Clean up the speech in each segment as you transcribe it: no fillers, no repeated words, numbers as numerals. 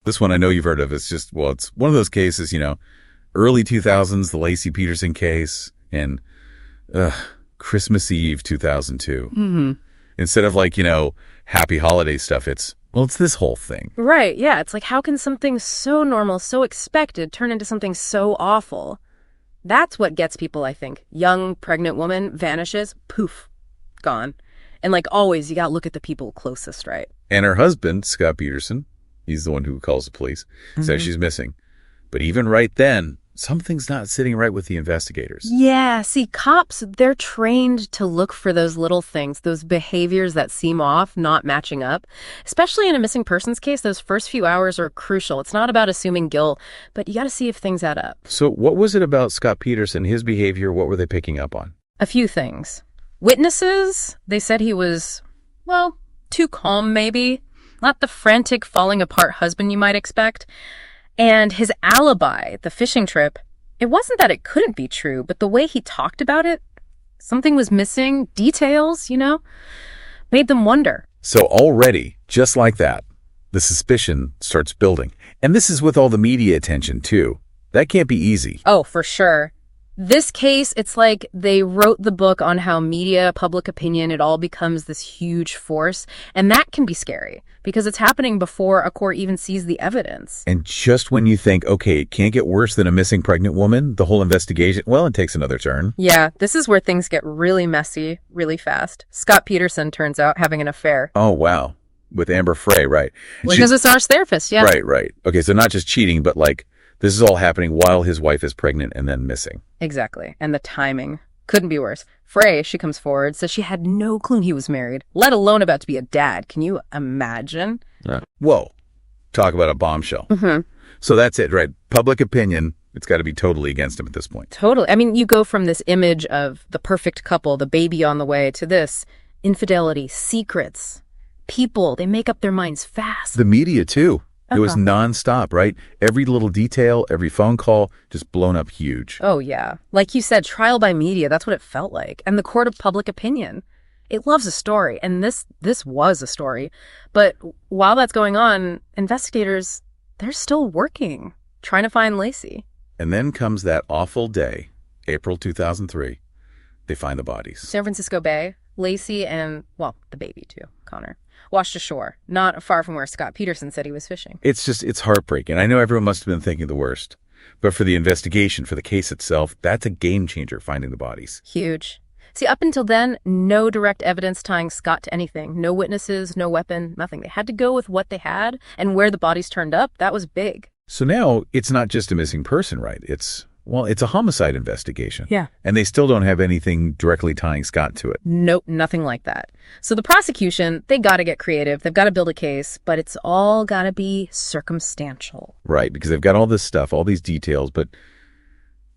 This one I know you've heard of. It's just, well, it's one of those cases, early 2000s, the Laci Peterson case, and Christmas Eve 2002. Mm-hmm. Instead of happy holiday stuff, it's this whole thing. Right, yeah. It's like, how can something so normal, so expected, turn into something so awful? That's what gets people, I think. Young, pregnant woman vanishes, poof, gone. And like always, you got to look at the people closest, right? And her husband, Scott Peterson, he's the one who calls the police, says she's missing. But even right then, something's not sitting right with the investigators. Yeah, see, cops, they're trained to look for those little things, those behaviors that seem off, not matching up. Especially in a missing persons case, those first few hours are crucial. It's not about assuming guilt, but you got to see if things add up. So what was it about Scott Peterson, his behavior? What were they picking up on? A few things. Witnesses, they said he was, well, too calm maybe. Not the frantic, falling apart husband you might expect. And his alibi, the fishing trip, it wasn't that it couldn't be true, but the way he talked about it, something was missing, details, made them wonder. So already, just like that, the suspicion starts building. And this is with all the media attention, too. That can't be easy. Oh, for sure. This case, it's like they wrote the book on how media, public opinion, it all becomes this huge force. And that can be scary because it's happening before a court even sees the evidence. And just when you think, okay, it can't get worse than a missing pregnant woman, the whole investigation, well, it takes another turn. Yeah, this is where things get really messy, really fast. Scott Peterson turns out having an affair. Oh, wow. With Amber Frey, right. Because it's our therapist, yeah. Right. Okay, so not just cheating, but this is all happening while his wife is pregnant and then missing. Exactly. And the timing couldn't be worse. Frey, she comes forward, says she had no clue he was married, let alone about to be a dad. Can you imagine? Whoa. Talk about a bombshell. Mm-hmm. So that's it, right? Public opinion, it's got to be totally against him at this point. Totally. I mean, you go from this image of the perfect couple, the baby on the way, to this infidelity, secrets, people, they make up their minds fast. The media, too. It was nonstop, right? Every little detail, every phone call, just blown up huge. Oh, yeah. Like you said, trial by media, that's what it felt like. And the court of public opinion. It loves a story, and this was a story. But while that's going on, investigators, they're still working, trying to find Laci. And then comes that awful day, April 2003. They find the bodies. San Francisco Bay, Laci and, well, the baby too, Connor, washed ashore, not far from where Scott Peterson said he was fishing. It's heartbreaking. I know everyone must have been thinking the worst. But for the investigation, for the case itself, that's a game changer, finding the bodies. Huge. See, up until then, no direct evidence tying Scott to anything. No witnesses, no weapon, nothing. They had to go with what they had, and where the bodies turned up, that was big. So now it's not just a missing person, right? It's a homicide investigation. Yeah. And they still don't have anything directly tying Scott to it. Nope, nothing like that. So the prosecution, they got to get creative. They've got to build a case, but it's all got to be circumstantial. Right, because they've got all this stuff, all these details, but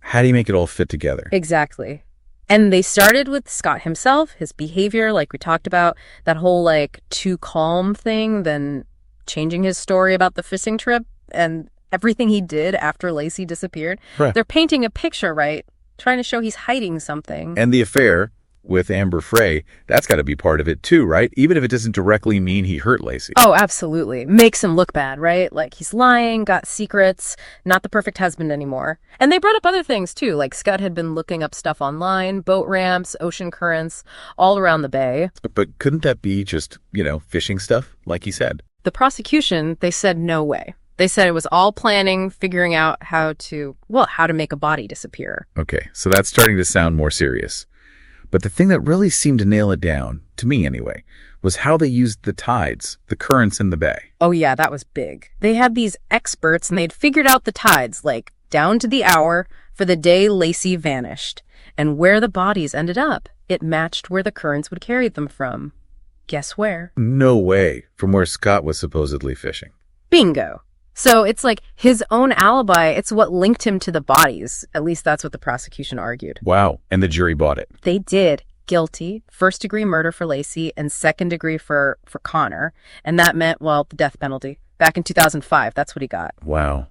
how do you make it all fit together? Exactly. And they started with Scott himself, his behavior, like we talked about, that whole too calm thing, then changing his story about the fishing trip and everything he did after Laci disappeared. Right. They're painting a picture, right? Trying to show he's hiding something. And the affair with Amber Frey, that's got to be part of it too, right? Even if it doesn't directly mean he hurt Laci. Oh, absolutely. Makes him look bad, right? Like he's lying, got secrets, not the perfect husband anymore. And they brought up other things too, like Scott had been looking up stuff online, boat ramps, ocean currents, all around the bay. But couldn't that be just, fishing stuff, like he said? The prosecution, they said no way. They said it was all planning, figuring out how to make a body disappear. Okay, so that's starting to sound more serious. But the thing that really seemed to nail it down, to me anyway, was how they used the tides, the currents in the bay. Oh yeah, that was big. They had these experts and they'd figured out the tides, down to the hour for the day Laci vanished. And where the bodies ended up, it matched where the currents would carry them from. Guess where? No way. From where Scott was supposedly fishing. Bingo. So it's like his own alibi, it's what linked him to the bodies. At least that's what the prosecution argued. Wow. And the jury bought it. They did. Guilty, first-degree murder for Laci and second-degree for Connor. And that meant, the death penalty. Back in 2005, that's what he got. Wow.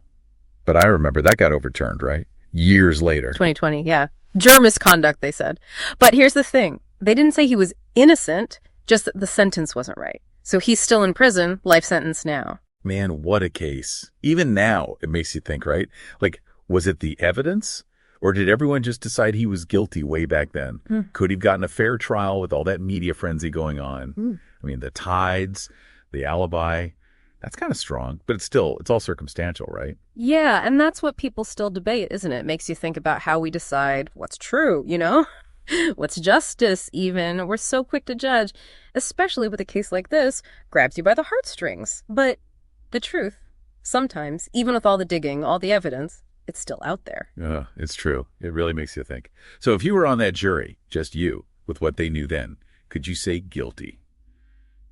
But I remember that got overturned, right? Years later. 2020, yeah. Juror misconduct, they said. But here's the thing. They didn't say he was innocent, just that the sentence wasn't right. So he's still in prison, life sentence now. Man, what a case. Even now, it makes you think, right? Like, was it the evidence? Or did everyone just decide he was guilty way back then? Could he have gotten a fair trial with all that media frenzy going on? I mean, the tides, the alibi, that's kind of strong, but it's all circumstantial, right? Yeah, and that's what people still debate, isn't it? Makes you think about how we decide what's true, you know? What's justice, even? We're so quick to judge, especially with a case like this, grabs you by the heartstrings. But the truth, sometimes, even with all the digging, all the evidence, it's still out there. It's true. It really makes you think. So if you were on that jury, just you, with what they knew then, could you say guilty?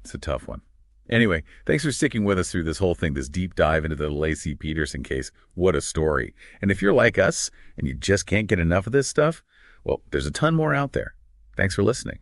It's a tough one. Anyway, thanks for sticking with us through this whole thing, this deep dive into the Laci Peterson case. What a story. And if you're like us and you just can't get enough of this stuff, well, there's a ton more out there. Thanks for listening.